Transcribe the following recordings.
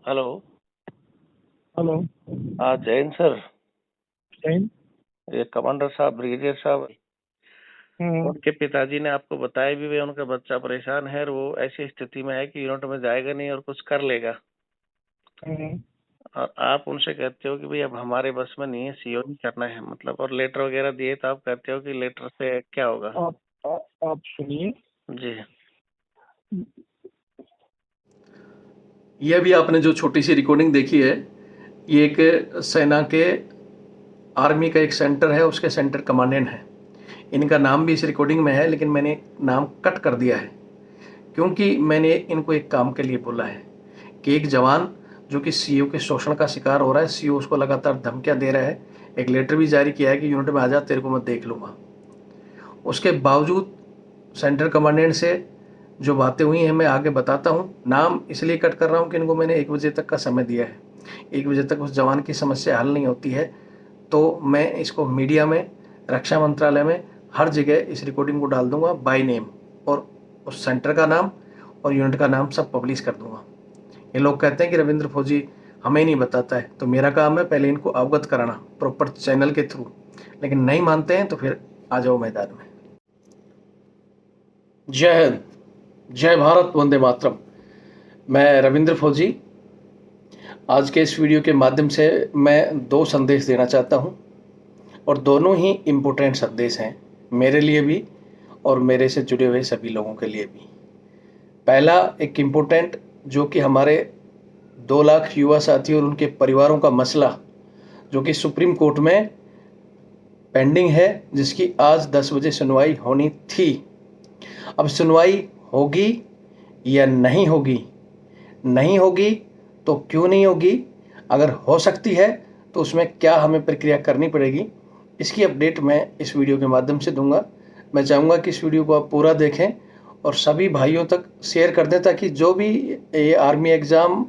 Hello. Hello. हाँ, Jain sir. Jain. ये commander साहब, ब्रिगेडियर साहब, हम्म। उनके पिताजी ने आपको बताया भी, वे उनका बच्चा परेशान है और वो ऐसी स्थिति में है कि यूनिट में जाएगा नहीं और कुछ कर लेगा। हम्म। और आप उनसे कहते हो कि भाई अब हमारे बस में नहीं है, सीओ ही करना है, मतलब, और लेटर वगैरह दिए तो आप कहते हो कि लेटर से क्या होगा। आप सुनिए। जी। ये भी आपने जो छोटी सी रिकॉर्डिंग देखी है, ये एक सेना के आर्मी का एक सेंटर है, उसके सेंटर कमांडेंट है। इनका नाम भी इस रिकॉर्डिंग में है, लेकिन मैंने नाम कट कर दिया है क्योंकि मैंने इनको एक काम के लिए बोला है कि एक जवान जो कि सीओ के शोषण का शिकार हो रहा है, सीओ उसको लगातार धमकियां दे रहा है, एक लेटर भी जारी किया है कि यूनिट में आ जा, तेरे को मैं देख लूँगा। उसके बावजूद सेंटर कमांडेंट से जो बातें हुई हैं मैं आगे बताता हूँ। नाम इसलिए कट कर रहा हूँ कि इनको मैंने 1 बजे तक का समय दिया है। 1 बजे तक उस जवान की समस्या हल नहीं होती है तो मैं इसको मीडिया में, रक्षा मंत्रालय में, हर जगह इस रिकॉर्डिंग को डाल दूंगा बाय नेम, और उस सेंटर का नाम और यूनिट का नाम सब पब्लिश कर दूंगा। ये लोग कहते हैं कि रविंद्र फौजी हमें नहीं बताता है, तो मेरा काम है पहले इनको अवगत कराना प्रॉपर चैनल के थ्रू, लेकिन नहीं मानते हैं तो फिर आ जाओ मैदान में। जय हिंद, जय भारत, वंदे मातरम। मैं रविंद्र फौजी आज के इस वीडियो के माध्यम से मैं 2 संदेश देना चाहता हूं और दोनों ही इम्पोर्टेंट संदेश हैं मेरे लिए भी और मेरे से जुड़े हुए सभी लोगों के लिए भी। पहला एक इम्पोर्टेंट, जो कि हमारे 2 लाख युवा साथी और उनके परिवारों का मसला जो कि सुप्रीम कोर्ट में पेंडिंग है, जिसकी आज 10 बजे सुनवाई होनी थी। अब सुनवाई होगी या नहीं होगी? नहीं होगी तो क्यों नहीं होगी? अगर हो सकती है तो उसमें क्या हमें प्रक्रिया करनी पड़ेगी, इसकी अपडेट मैं इस वीडियो के माध्यम से दूंगा। मैं चाहूँगा कि इस वीडियो को आप पूरा देखें और सभी भाइयों तक शेयर कर दें, ताकि जो भी ये आर्मी एग्ज़ाम,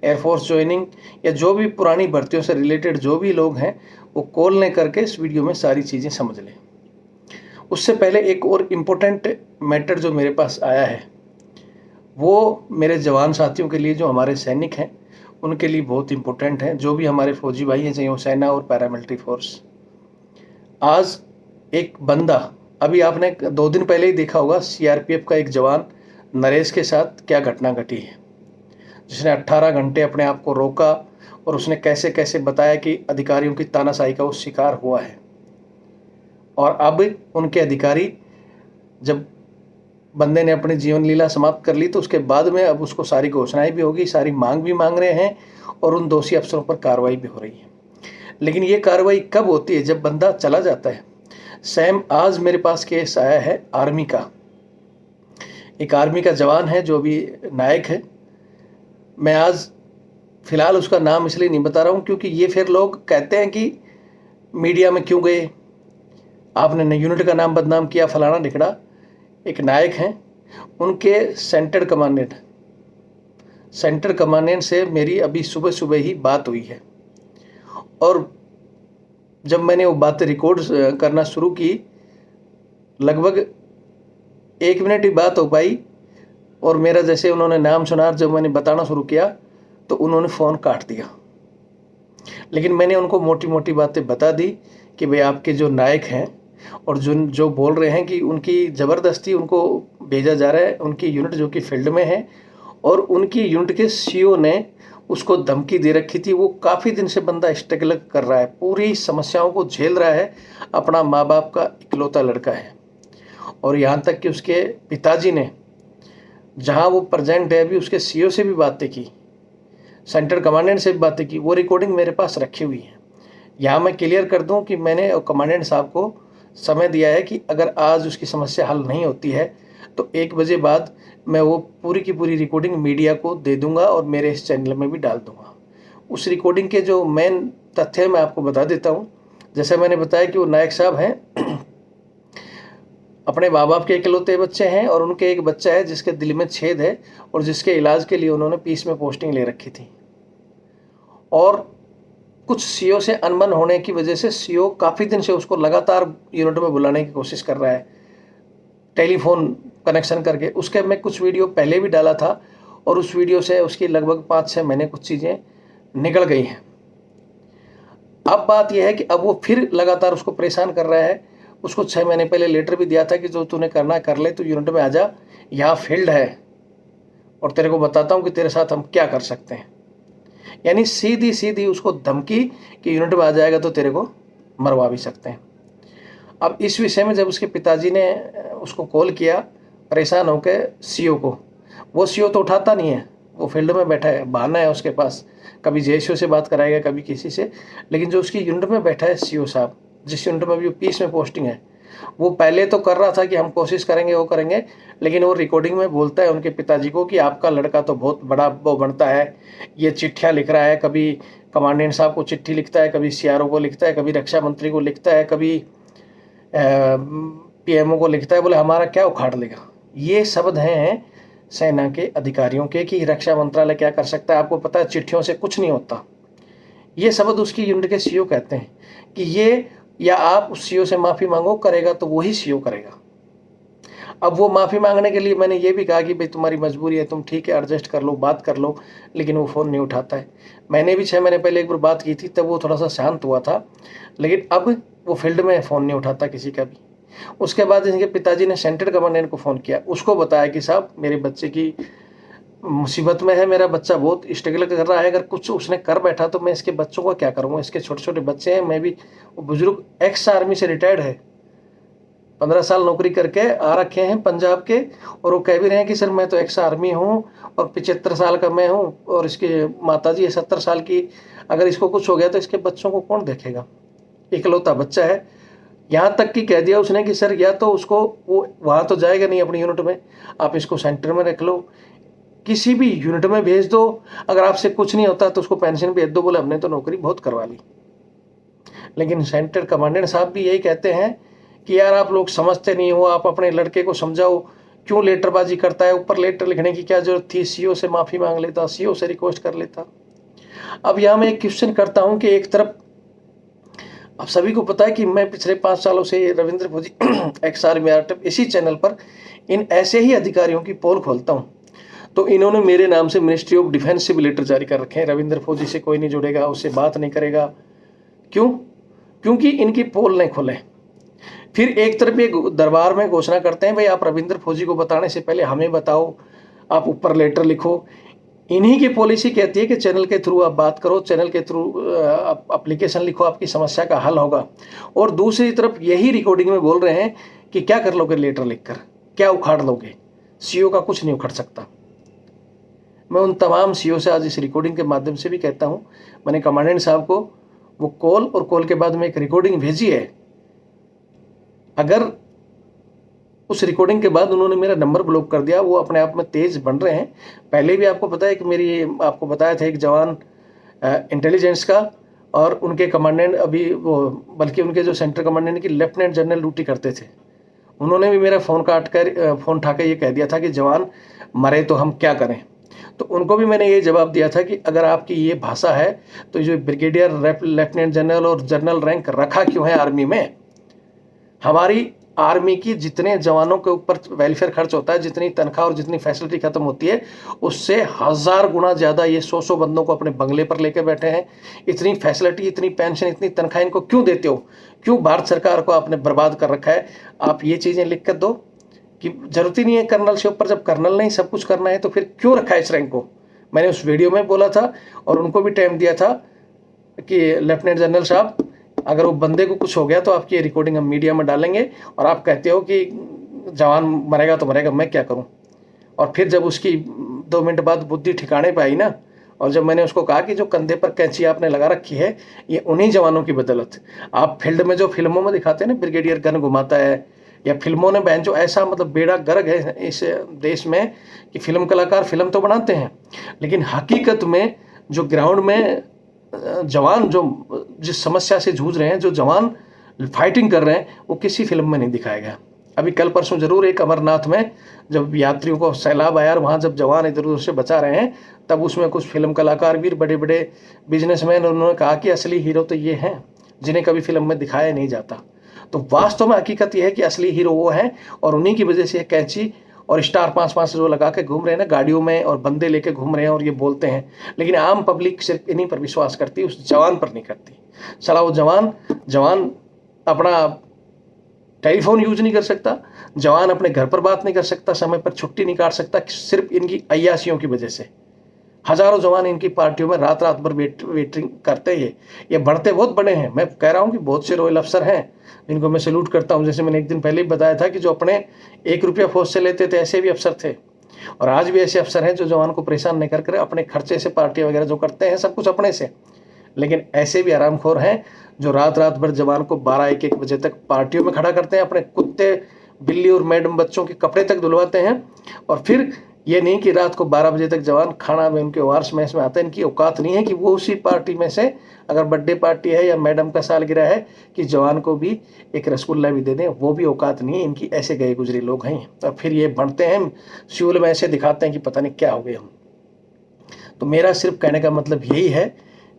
एयरफोर्स ज्वाइनिंग या जो भी पुरानी भर्तियों से रिलेटेड जो भी लोग हैं वो कॉल नहीं करके इस वीडियो में सारी चीज़ें समझ लें। उससे पहले एक और इम्पोर्टेंट मैटर जो मेरे पास आया है वो मेरे जवान साथियों के लिए, जो हमारे सैनिक हैं उनके लिए बहुत इम्पोर्टेंट है। जो भी हमारे फौजी भाई हैं, चाहे वो सेना और पैरामिलिट्री फोर्स। आज एक बंदा, अभी आपने 2 दिन पहले ही देखा होगा, सीआरपीएफ का एक जवान नरेश के साथ क्या घटना घटी है, जिसने 18 घंटे अपने आप को रोका और उसने कैसे कैसे बताया कि अधिकारियों की तानाशाही का वो शिकार हुआ है। और अब उनके अधिकारी, जब बंदे ने अपनी जीवन लीला समाप्त कर ली तो उसके बाद में अब उसको सारी घोषणाएं भी होगी, सारी मांग भी मांग रहे हैं और उन दोषी अफसरों पर कार्रवाई भी हो रही है। लेकिन ये कार्रवाई कब होती है? जब बंदा चला जाता है। सैम, आज मेरे पास केस आया है आर्मी का। एक आर्मी का जवान है जो भी नायक है। मैं आज फिलहाल उसका नाम इसलिए नहीं बता रहा हूँ क्योंकि ये फिर लोग कहते हैं कि मीडिया में क्यों गए, आपने यूनिट का नाम बदनाम किया, फलाना ढिकड़ा। एक नायक हैं, उनके सेंटर कमांडेंट से मेरी अभी सुबह सुबह ही बात हुई है। और जब मैंने वो बातें रिकॉर्ड करना शुरू की, लगभग 1 मिनट ही बात हो पाई और मेरा जैसे उन्होंने नाम सुना, जब मैंने बताना शुरू किया तो उन्होंने फ़ोन काट दिया। लेकिन मैंने उनको मोटी मोटी बातें बता दी कि भाई आपके जो नायक हैं और जो बोल रहे हैं कि उनकी ज़बरदस्ती उनको भेजा जा रहा है, उनकी यूनिट जो कि फील्ड में है, और उनकी यूनिट के सीओ ने उसको धमकी दे रखी थी। वो काफ़ी दिन से बंदा स्ट्रगल कर रहा है, पूरी समस्याओं को झेल रहा है, अपना माँ बाप का इकलौता लड़का है। और यहाँ तक कि उसके पिताजी ने, जहाँ वो प्रेजेंट है, अभी उसके सीओ से भी बातें की, सेंटर कमांडेंट से भी बातें की। वो रिकॉर्डिंग मेरे पास रखी हुई है। यहाँ मैं क्लियर कर दूं कि मैंने कमांडेंट साहब को समय दिया है कि अगर आज उसकी समस्या हल नहीं होती है तो 1 बजे बाद मैं वो पूरी की पूरी रिकॉर्डिंग मीडिया को दे दूंगा और मेरे इस चैनल में भी डाल दूंगा। उस रिकॉर्डिंग के जो मेन तथ्य मैं आपको बता देता हूँ। जैसे मैंने बताया कि वो नायक साहब हैं, अपने माँ बाप के इकलौते बच्चे हैं और उनके एक बच्चा है जिसके दिल में छेद है और जिसके इलाज के लिए उन्होंने पीस में पोस्टिंग ले रखी थी। और कुछ सीओ से अनबन होने की वजह से सीओ काफ़ी दिन से उसको लगातार यूनिट में बुलाने की कोशिश कर रहा है, टेलीफोन कनेक्शन करके। उसके मैं कुछ वीडियो पहले भी डाला था और उस वीडियो से उसकी लगभग 5-6 महीने कुछ चीज़ें निकल गई हैं। अब बात यह है कि अब वो फिर लगातार उसको परेशान कर रहा है। उसको 6 महीने पहले लेटर भी दिया था कि जो तूने करना है कर ले, तू यूनिट में आ जा, यहाँ फील्ड है और तेरे को बताता हूँ कि तेरे साथ हम क्या कर सकते हैं। यानी सीधी सीधी उसको धमकी कि यूनिट में आ जाएगा तो तेरे को मरवा भी सकते हैं। अब इस विषय में जब उसके पिताजी ने उसको कॉल किया परेशान होकर सीओ को, वो सीओ तो उठाता नहीं है, वो फील्ड में बैठा है, बहाना है उसके पास, कभी जेएसओ से बात कराएगा कभी किसी से। लेकिन जो उसकी यूनिट में बैठा है सीओ साहब, जिस यूनिट में अभी पीस में पोस्टिंग है, वो पहले तो कर रहा था कि हम कोशिश करेंगे वो करेंगे, लेकिन वो रिकॉर्डिंग में बोलता है उनके पिताजी को कि आपका लड़का तो बहुत बड़ा वो बनता है, ये चिट्ठियाँ लिख रहा है, कभी कमांडेंट साहब को चिट्ठी लिखता है, कभी सीआरओ को लिखता है, कभी रक्षा मंत्री को लिखता है, कभी पीएमओ को लिखता है, बोले हमारा क्या उखाड़ लेगा। ये शब्द हैं सेना के अधिकारियों के कि रक्षा मंत्रालय क्या कर सकता है, आपको पता है चिट्ठियों से कुछ नहीं होता। ये शब्द उसकी यूनिट के सीओ कहते हैं कि ये, या आप उस सीओ से माफ़ी मांगो, करेगा तो वही सीओ करेगा। अब वो माफ़ी मांगने के लिए मैंने ये भी कहा कि भाई तुम्हारी मजबूरी है, तुम ठीक है एडजस्ट कर लो, बात कर लो, लेकिन वो फ़ोन नहीं उठाता है। मैंने भी 6 महीने पहले एक बार बात की थी, तब वो थोड़ा सा शांत हुआ था, लेकिन अब वो फील्ड में फ़ोन नहीं उठाता किसी का भी। उसके बाद इनके पिताजी ने सेंटर कमांडेंट को फ़ोन किया, उसको बताया कि साहब मेरे बच्चे की मुसीबत में है, मेरा बच्चा बहुत स्ट्रगल कर रहा है, अगर कुछ उसने कर बैठा तो मैं इसके बच्चों का क्या करूँगा, इसके छोटे छोटे बच्चे हैं, मैं भी, वो बुजुर्ग एक्स आर्मी से रिटायर्ड है, 15 साल नौकरी करके आ रखे हैं पंजाब के, और वो कह भी रहे हैं कि सर मैं तो एक्स आर्मी हूँ और 75 साल का मैं हूँ, और इसके माताजी है 70 साल की, अगर इसको कुछ हो गया तो इसके बच्चों को कौन देखेगा, इकलौता बच्चा है। यहाँ तक कि कह दिया उसने कि सर या तो उसको, वो वहाँ तो जाएगा नहीं अपनी यूनिट में, आप इसको सेंटर में रख लो, किसी भी यूनिट में भेज दो, अगर आपसे कुछ नहीं होता तो उसको पेंशन भेज दो। बोले हमने तो नौकरी बहुत करवा ली। लेकिन सेंटर कमांडेंट साहब भी यही कहते हैं कि यार आप लोग समझते नहीं हो, आप अपने लड़के को समझाओ, क्यों लेटरबाजी करता है, ऊपर लेटर लिखने की क्या जरूरत थी, सीओ से माफ़ी मांग लेता, सीओ से रिक्वेस्ट कर लेता। अब यहाँ मैं एक क्वेश्चन करता हूँ कि एक तरफ आप सभी को पता है कि मैं पिछले 5 सालों से रविंद्र फौजी एक्स आर्मी आरटीएफ इसी चैनल पर इन ऐसे ही अधिकारियों की पोल खोलता हूँ, तो इन्होंने मेरे नाम से मिनिस्ट्री ऑफ डिफेंस से भी लेटर जारी कर रखे हैं, रविंद्र फौजी से कोई नहीं जुड़ेगा, उससे बात नहीं करेगा। क्यों? क्योंकि इनकी पोल नहीं खोले। फिर एक तरफ ये दरबार में घोषणा करते हैं भाई आप रविंद्र फौजी को बताने से पहले हमें बताओ, आप ऊपर लेटर लिखो। इन्हीं की पॉलिसी कहती है कि चैनल के थ्रू आप बात करो, चैनल के थ्रू एप्लीकेशन लिखो, आपकी समस्या का हल होगा। और दूसरी तरफ यही रिकॉर्डिंग में बोल रहे हैं कि क्या कर लोगे लेटर लिखकर, क्या उखाड़ लोगे, सीओ का कुछ नहीं उखड़ सकता। मैं उन तमाम सीओ से आज इस रिकॉर्डिंग के माध्यम से भी कहता हूँ, मैंने कमांडेंट साहब को वो कॉल और कॉल के बाद में एक रिकॉर्डिंग भेजी है, अगर उस रिकॉर्डिंग के बाद उन्होंने मेरा नंबर ब्लॉक कर दिया, वो अपने आप में तेज बन रहे हैं। पहले भी आपको पता है कि मेरी, आपको बताया था एक जवान इंटेलिजेंस का, और उनके कमांडेंट अभी वो, बल्कि उनके जो सेंटर कमांडेंट की लेफ्टिनेंट जनरल ड्यूटी करते थे, उन्होंने भी मेरा फ़ोन उठा कर ये कह दिया था कि जवान मरे तो हम क्या करें। तो उनको भी मैंने ये जवाब दिया था कि अगर आपकी ये भाषा है तो जो ब्रिगेडियर, लेफ्टिनेंट जनरल और जनरल रैंक रखा क्यों है आर्मी में। हमारी आर्मी की जितने जवानों के ऊपर वेलफेयर खर्च होता है, जितनी तनख्वाह और जितनी फैसिलिटी खत्म होती है, उससे 1000 गुना ज़्यादा ये 100 बंदों को अपने बंगले पर लेकर बैठे हैं। इतनी फैसिलिटी, इतनी पेंशन, इतनी तनख्वाह इनको क्यों देते हो, क्यों भारत सरकार को आपने बर्बाद कर रखा है। आप ये चीज़ें लिख कर दो कि जरूरत ही नहीं है कर्नल से ऊपर, जब कर्नल ने ही सब कुछ करना है तो फिर क्यों रखा है इस रैंक को। मैंने उस वीडियो में बोला था और उनको भी टाइम दिया था कि लेफ्टिनेंट जनरल साहब, अगर वो बंदे को कुछ हो गया तो आपकी ये रिकॉर्डिंग हम मीडिया में डालेंगे, और आप कहते हो कि जवान मरेगा तो मरेगा, मैं क्या करूं। और फिर जब उसकी 2 मिनट बाद बुद्धि ठिकाने पे आई ना, और जब मैंने उसको कहा कि जो कंधे पर कैंची आपने लगा रखी है ये उन्हीं जवानों की बदौलत, आप फील्ड में जो फिल्मों में दिखाते हैं ना, ब्रिगेडियर गन घुमाता है, या फिल्मों ने बहन जो ऐसा मतलब बेड़ा गर्क है इस देश में कि फिल्म कलाकार फिल्म तो बनाते हैं, लेकिन हकीकत में जो ग्राउंड में जवान जो जिस समस्या से जूझ रहे हैं, जो जवान फाइटिंग कर रहे हैं, वो किसी फिल्म में नहीं दिखाया गया। अभी कल परसों जरूर एक अमरनाथ में जब यात्रियों को सैलाब आया और वहाँ जब जवान इधर उधर से बचा रहे हैं, तब उसमें कुछ फिल्म कलाकार भी, बड़े बड़े बिजनेसमैन, उन्होंने कहा कि असली हीरो तो ये हैं जिन्हें कभी फिल्म में दिखाया नहीं जाता। तो वास्तव में हकीकत यह है कि असली हीरो वो हैं, और उन्हीं की वजह से कैंची और स्टार 5-5 जो लगा के घूम रहे हैं ना गाड़ियों में, और बंदे लेके घूम रहे हैं और ये बोलते हैं, लेकिन आम पब्लिक सिर्फ इन्हीं पर विश्वास करती है, उस जवान पर नहीं करती। साला वो जवान अपना टेलीफोन यूज नहीं कर सकता, जवान अपने घर पर बात नहीं कर सकता, समय पर छुट्टी नहीं काट सकता, सिर्फ इनकी अय्यासियों की वजह से। हजारों जवान इनकी पार्टियों में रात भर वेटिंग करते हैं। ये बढ़ते बहुत बड़े हैं। मैं कह रहा हूँ कि बहुत से रॉयल अफसर हैं जिनको मैं सैल्यूट करता हूँ। जैसे मैंने एक दिन पहले ही बताया था कि जो अपने 1 रुपया फौज से लेते थे, ऐसे भी अफसर थे, और आज भी ऐसे अफसर हैं जो जवान को परेशान नहीं कर अपने खर्चे से पार्टी वगैरह जो करते हैं, सब कुछ अपने से। लेकिन ऐसे भी आरामखोर हैं जो रात भर जवान को 12-1 बजे तक पार्टियों में खड़ा करते हैं, अपने कुत्ते बिल्ली और मैडम बच्चों के कपड़े तक धुलवाते हैं, और फिर ये नहीं कि रात को 12 बजे तक जवान खाना में उनके वार्स मैच में आते हैं। इनकी औकात नहीं है कि वो उसी पार्टी में से, अगर बर्थडे पार्टी है या मैडम का सालगिरह है, कि जवान को भी एक रसगुल्ला भी दे दें, वो भी औकात नहीं है इनकी। ऐसे गए गुजरे लोग हैं, और फिर ये बढ़ते हैं फ्यूल में, ऐसे दिखाते हैं कि पता नहीं क्या हो गए हम। तो मेरा सिर्फ कहने का मतलब यही है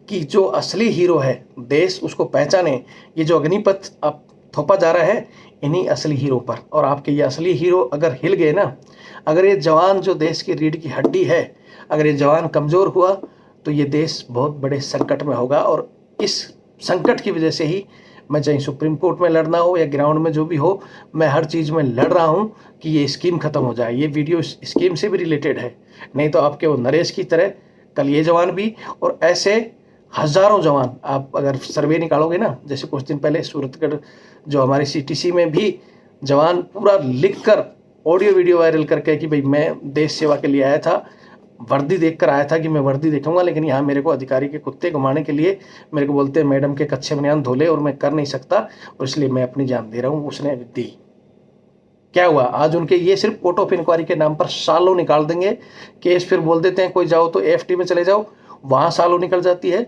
कि जो असली हीरो है देश, उसको पहचाने। ये जो अग्निपथ अब थोपा जा रहा है इन्हीं असली हीरो पर, और आपके ये असली हीरो अगर हिल गए ना, अगर ये जवान जो देश की रीढ़ की हड्डी है, अगर ये जवान कमज़ोर हुआ तो ये देश बहुत बड़े संकट में होगा। और इस संकट की वजह से ही मैं चाहे सुप्रीम कोर्ट में लड़ना हो या ग्राउंड में जो भी हो, मैं हर चीज़ में लड़ रहा हूँ कि ये स्कीम ख़त्म हो जाए। ये वीडियो स्कीम से भी रिलेटेड है, नहीं तो आपके वो नरेश की तरह कल ये जवान भी, और ऐसे हज़ारों जवान। आप अगर सर्वे निकालोगे ना, जैसे कुछ दिन पहले सूरतगढ़ जो हमारी CTC में भी जवान पूरा लिख कर ऑडियो वीडियो वायरल करके कि भाई मैं देश सेवा के लिए आया था, वर्दी देखकर आया था कि मैं वर्दी देखूंगा, लेकिन यहाँ मेरे को अधिकारी के कुत्ते घुमाने के लिए मेरे को बोलते हैं मैडम के कच्चे बनियान धोले, और मैं कर नहीं सकता, और इसलिए मैं अपनी जान दे रहा हूँ। उसने दी। क्या हुआ आज उनके? ये सिर्फ कोर्ट ऑफ इंक्वायरी के नाम पर सालों निकाल देंगे केस, फिर बोल देते हैं कोई जाओ तो AFT में चले जाओ, वहाँ सालों निकल जाती है।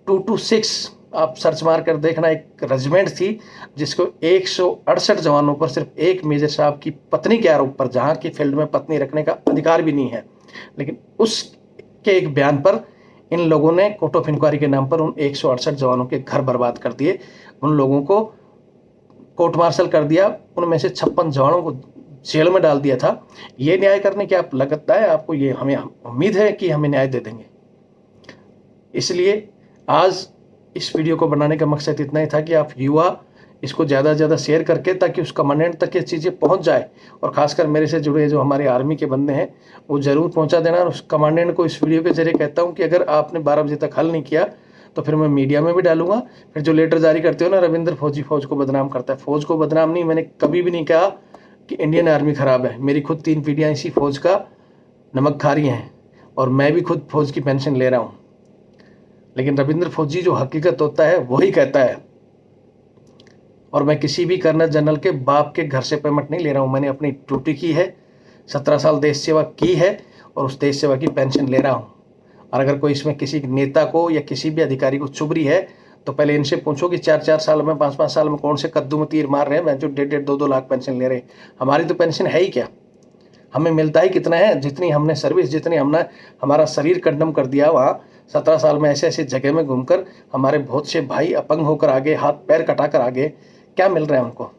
226 आप सर्च मार कर देखना, एक रेजिमेंट थी जिसको 168 जवानों पर सिर्फ एक मेजर साहब की पत्नी के आरोप पर, जहाँ की फील्ड में पत्नी रखने का अधिकार भी नहीं है, लेकिन उसके एक बयान पर इन लोगों ने कोर्ट ऑफ इंक्वायरी के नाम पर उन 168 जवानों के घर बर्बाद कर दिए। उन लोगों को कोर्ट मार्शल कर दिया, उनमें से 56 जवानों को जेल में डाल दिया था। ये न्याय करने की आप लगता है आपको, ये हमें उम्मीद है कि हमें न्याय दे देंगे। इसलिए आज इस वीडियो को बनाने का मकसद इतना ही था कि आप युवा इसको ज़्यादा से ज़्यादा शेयर करके, ताकि उस कमांडेंट तक ये चीज़ें पहुंच जाए, और ख़ासकर मेरे से जुड़े जो हमारे आर्मी के बंदे हैं वो ज़रूर पहुंचा देना। और उस कमांडेंट को इस वीडियो के जरिए कहता हूं कि अगर आपने 12 बजे तक हल नहीं किया तो फिर मैं मीडिया में भी डालूंगा। फिर जो लेटर जारी करते हो ना, रविंद्र फौजी फौज को बदनाम करता है, फौज को बदनाम नहीं, मैंने कभी भी नहीं कहा कि इंडियन आर्मी ख़राब है। मेरी खुद 3 पीढ़ियाँ इसी फौज का नमक खा रही हैं, और मैं भी खुद फौज की पेंशन ले रहा हूँ। लेकिन रविंद्र फौजी जो हकीकत होता है वही कहता है, और मैं किसी भी कर्नल जनरल के बाप के घर से पेमेंट नहीं ले रहा हूँ। मैंने अपनी ड्यूटी की है, 17 साल देश सेवा की है, और उस देश सेवा की पेंशन ले रहा हूँ। और अगर कोई इसमें किसी नेता को या किसी भी अधिकारी को चुभ रही है तो पहले इनसे पूछो कि 4-4 साल में, 5-5 साल में कौन से कद्दू में तीर मार रहे हैं, जो 1.5-1.5, 2-2 लाख पेंशन ले रहे हैं। हमारी तो पेंशन है ही क्या? हमें मिलता ही कितना है? जितनी हमने सर्विस, जितनी हमने हमारा शरीर कंडम कर दिया, वहाँ 17 साल में ऐसे ऐसे जगह में घूमकर हमारे बहुत से भाई अपंग होकर आगे, हाथ पैर कटा कर आगे, क्या मिल रहा है उनको?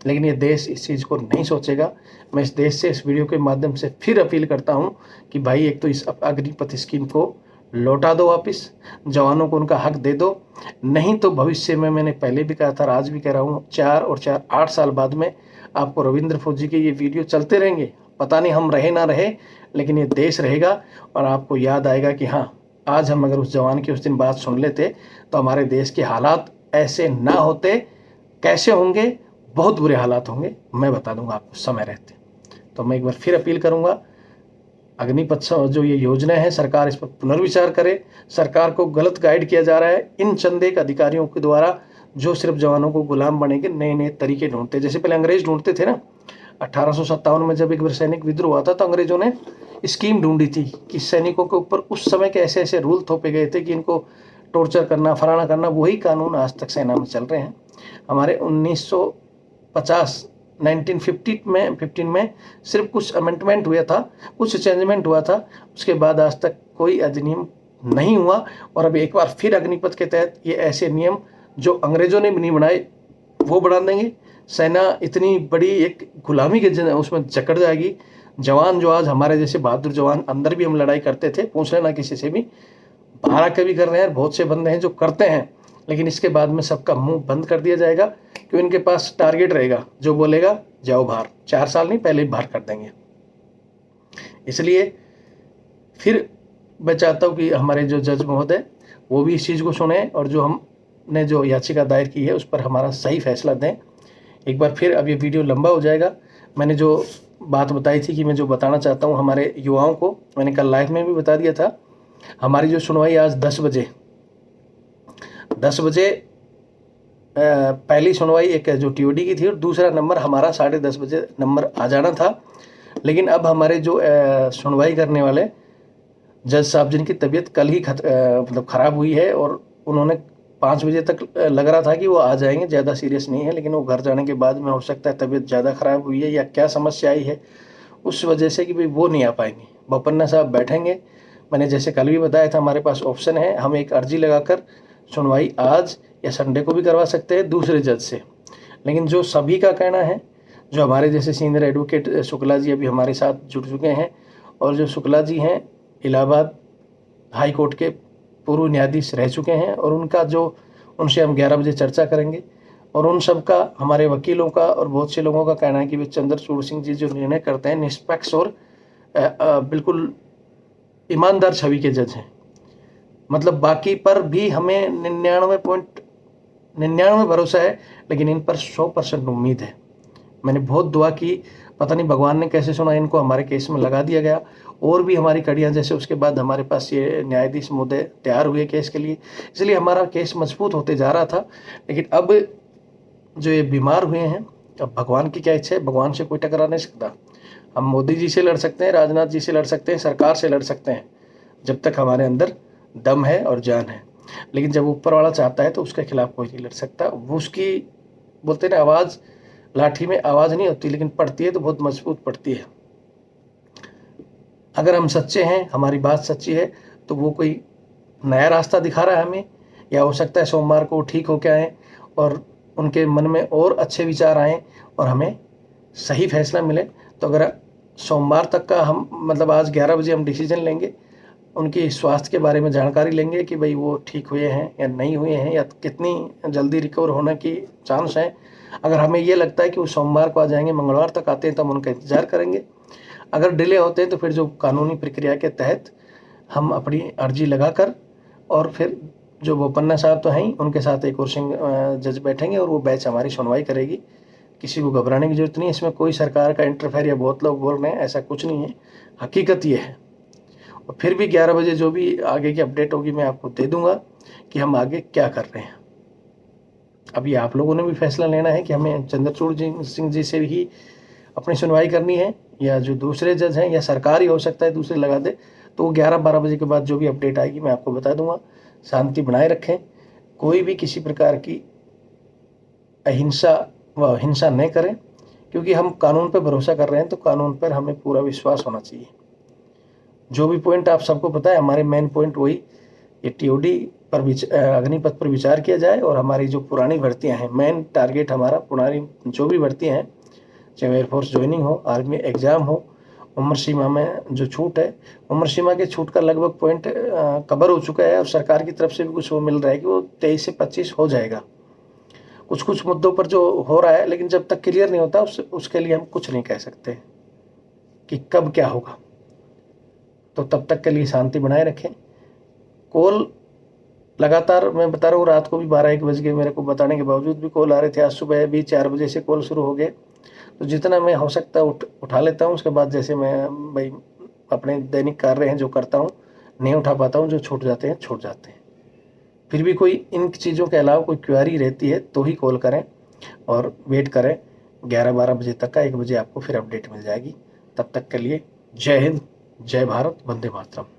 लेकिन ये देश इस चीज़ को नहीं सोचेगा। मैं इस देश से इस वीडियो के माध्यम से फिर अपील करता हूँ कि भाई एक तो इस अग्निपथ स्कीम को लौटा दो वापस, जवानों को उनका हक दे दो, नहीं तो भविष्य में, मैंने पहले भी कहा था, आज भी कह रहा हूँ, 4 और 4 8 साल बाद में आपको रविंद्र फौजी के ये वीडियो चलते रहेंगे। पता नहीं हम रहे ना रहे, लेकिन ये देश रहेगा, और आपको याद आएगा कि हाँ, आज हम अगर उस जवान की उस दिन बात सुन लेते तो हमारे देश के हालात ऐसे ना होते। कैसे होंगे? बहुत बुरे हालात होंगे, मैं बता दूंगा आपको समय रहते। तो मैं एक बार फिर अपील करूंगा, अग्निपथ जो ये योजना है, सरकार इस पर पुनर्विचार करे। सरकार को गलत गाइड किया जा रहा है इन चंद एक अधिकारियों के द्वारा, जो सिर्फ जवानों को गुलाम बने के नए नए तरीके ढूंढते। जैसे पहले अंग्रेज ढूंढते थे ना, 1857 में जब एक बार सैनिक विद्रोह हुआ था तो अंग्रेजों ने स्कीम ढूंढी थी कि सैनिकों के ऊपर उस समय के ऐसे ऐसे रूल थोपे गए थे कि इनको टॉर्चर करना, फलाना करना। वही कानून आज तक सेना में चल रहे हैं। हमारे 1915 में सिर्फ कुछ अमेंडमेंट हुआ था, कुछ चेंजमेंट हुआ था, उसके बाद आज तक कोई अधिनियम नहीं हुआ। और अब एक बार फिर अग्निपथ के तहत ये ऐसे नियम जो अंग्रेजों ने भी नहीं बनाए वो बना देंगे, सेना इतनी बड़ी एक गुलामी के उसमें जकड़ जाएगी। जवान जो आज हमारे जैसे बहादुर जवान, अंदर भी हम लड़ाई करते थे, पूछ लेना किसी से भी, बाहर आके भी कर रहे हैं, बहुत से बंदे हैं जो करते हैं, लेकिन इसके बाद में सबका मुंह बंद कर दिया जाएगा, क्योंकि इनके पास टारगेट रहेगा, जो बोलेगा जाओ बाहर, 4 साल नहीं पहले ही बाहर कर देंगे। इसलिए फिर मैं चाहता हूँ कि हमारे जो जज महोदय वो भी इस चीज़ को सुने और जो हमने जो याचिका दायर की है उस पर हमारा सही फैसला दें। एक बार फिर, अब ये वीडियो लंबा हो जाएगा। मैंने जो बात बताई थी कि मैं जो बताना चाहता हूँ हमारे युवाओं को, मैंने कल लाइव में भी बता दिया था। हमारी जो सुनवाई आज 10 बजे पहली सुनवाई एक जो टीओडी की थी और दूसरा नंबर हमारा 10:30 बजे नंबर आ जाना था। लेकिन अब हमारे जो सुनवाई करने वाले जज साहब, जिनकी तबीयत कल ही मतलब ख़राब हुई है और उन्होंने 5 बजे तक लग रहा था कि वो आ जाएंगे, ज़्यादा सीरियस नहीं है, लेकिन वो घर जाने के बाद में हो सकता है तबीयत ज़्यादा ख़राब हुई है या क्या समस्या आई है उस वजह से कि भाई वो नहीं आ पाएंगे। बोपन्ना साहब बैठेंगे। मैंने जैसे कल भी बताया था, हमारे पास ऑप्शन है, हम एक अर्जी लगाकर सुनवाई आज या संडे को भी करवा सकते हैं दूसरे जज से। लेकिन जो सभी का कहना है, जो हमारे जैसे सीनियर एडवोकेट शुक्ला जी अभी हमारे साथ जुड़ चुके हैं, और जो शुक्ला जी हैं इलाहाबाद हाई कोर्ट के पूर्व न्यायाधीश रह चुके हैं, और उनसे हम 11 बजे चर्चा करेंगे। और उन सब का, हमारे वकीलों का और बहुत से लोगों का कहना है कि वे चंद्रचूड़ सिंह जी जो निर्णय करते हैं निष्पक्ष और बिल्कुल ईमानदार छवि के जज हैं। मतलब बाकी पर भी हमें 99.99 भरोसा है, लेकिन इन पर 100% उम्मीद है। मैंने बहुत दुआ की, पता नहीं भगवान ने कैसे सुना, इनको हमारे केस में लगा दिया गया। और भी हमारी कड़ियाँ, जैसे उसके बाद हमारे पास ये न्यायाधीश महोदय तैयार हुए केस के लिए, इसलिए हमारा केस मजबूत होते जा रहा था। लेकिन अब जो ये बीमार हुए हैं, अब भगवान की क्या इच्छा है, भगवान से कोई टकरा नहीं सकता। हम मोदी जी से लड़ सकते हैं, राजनाथ जी से लड़ सकते हैं, सरकार से लड़ सकते हैं, जब तक हमारे अंदर दम है और जान है। लेकिन जब ऊपर वाला चाहता है तो उसके खिलाफ कोई नहीं लड़ सकता। वो उसकी बोलते ना, आवाज़, लाठी में आवाज़ नहीं होती, लेकिन पड़ती है तो बहुत मजबूत पड़ती है। अगर हम सच्चे हैं, हमारी बात सच्ची है, तो वो कोई नया रास्ता दिखा रहा है हमें, या हो सकता है सोमवार को ठीक होकर आएँ और उनके मन में और अच्छे विचार आएँ और हमें सही फैसला मिले। तो अगर सोमवार तक का हम, मतलब आज 11 बजे हम डिसीजन लेंगे, उनकी स्वास्थ्य के बारे में जानकारी लेंगे कि भाई वो ठीक हुए हैं या नहीं हुए हैं, या कितनी जल्दी रिकवर होने की चांस है। अगर हमें ये लगता है कि वो सोमवार को आ जाएंगे, मंगलवार तक आते हैं, तो हम उनका इंतज़ार करेंगे। अगर डिले होते हैं तो फिर जो कानूनी प्रक्रिया के तहत हम अपनी अर्जी लगाकर, और फिर जो बोपन्ना साहब तो हैं ही, उनके साथ एक और जज बैठेंगे और वो बैच हमारी सुनवाई करेगी। किसी को घबराने की जरूरत नहीं है, इसमें कोई सरकार का इंटरफेयर, या बहुत लोग बोल रहे हैं, ऐसा कुछ नहीं है, हकीकत ये है। और फिर भी 11 बजे जो भी आगे की अपडेट होगी मैं आपको दे दूंगा कि हम आगे क्या कर रहे हैं। अभी आप लोगों ने भी फैसला लेना है कि हमें चंद्रचूड़ सिंह जी से ही अपनी सुनवाई करनी है, या जो दूसरे जज हैं, या सरकार ही हो सकता है दूसरे लगा दे। तो 11-12 बजे के बाद जो भी अपडेट आएगी मैं आपको बता दूंगा। शांति बनाए रखें, कोई भी किसी प्रकार की अहिंसा व हिंसा नहीं करें, क्योंकि हम कानून पर भरोसा कर रहे हैं, तो कानून पर हमें पूरा विश्वास होना चाहिए। जो भी पॉइंट आप सबको पता है, हमारे मेन पॉइंट वही, ये टीओडी पर अग्निपथ पर विचार किया जाए, और हमारी जो पुरानी भर्तियां हैं, मेन टारगेट हमारा पुरानी जो भी भर्तियां हैं, चाहे एयरफोर्स ज्वाइनिंग हो, आर्मी एग्ज़ाम हो, उम्र सीमा में जो छूट है, उम्र सीमा के छूट का लगभग पॉइंट कवर हो चुका है, और सरकार की तरफ से भी कुछ वो मिल रहा है कि वो 23 से 25 हो जाएगा। कुछ मुद्दों पर जो हो रहा है, लेकिन जब तक क्लियर नहीं होता उसके लिए हम कुछ नहीं कह सकते कि कब क्या होगा। तो तब तक के लिए शांति बनाए रखें। कॉल लगातार, मैं बता रहा हूँ, रात को भी 12-1 बज गए, मेरे को बताने के बावजूद भी कॉल आ रहे थे। आज सुबह भी 4 बजे से कॉल शुरू हो गए। तो जितना मैं हो सकता है उठा लेता हूँ। उसके बाद जैसे मैं भाई अपने दैनिक कार्य हैं जो करता हूँ, नहीं उठा पाता हूँ, जो छूट जाते हैं छूट जाते हैं। फिर भी कोई इन चीज़ों के अलावा कोई क्वेरी रहती है तो ही कॉल करें, और वेट करें 11-12 बजे तक का। 1 बजे आपको फिर अपडेट मिल जाएगी। तब तक के लिए जय हिंद, जय भारत, वंदे मातरम।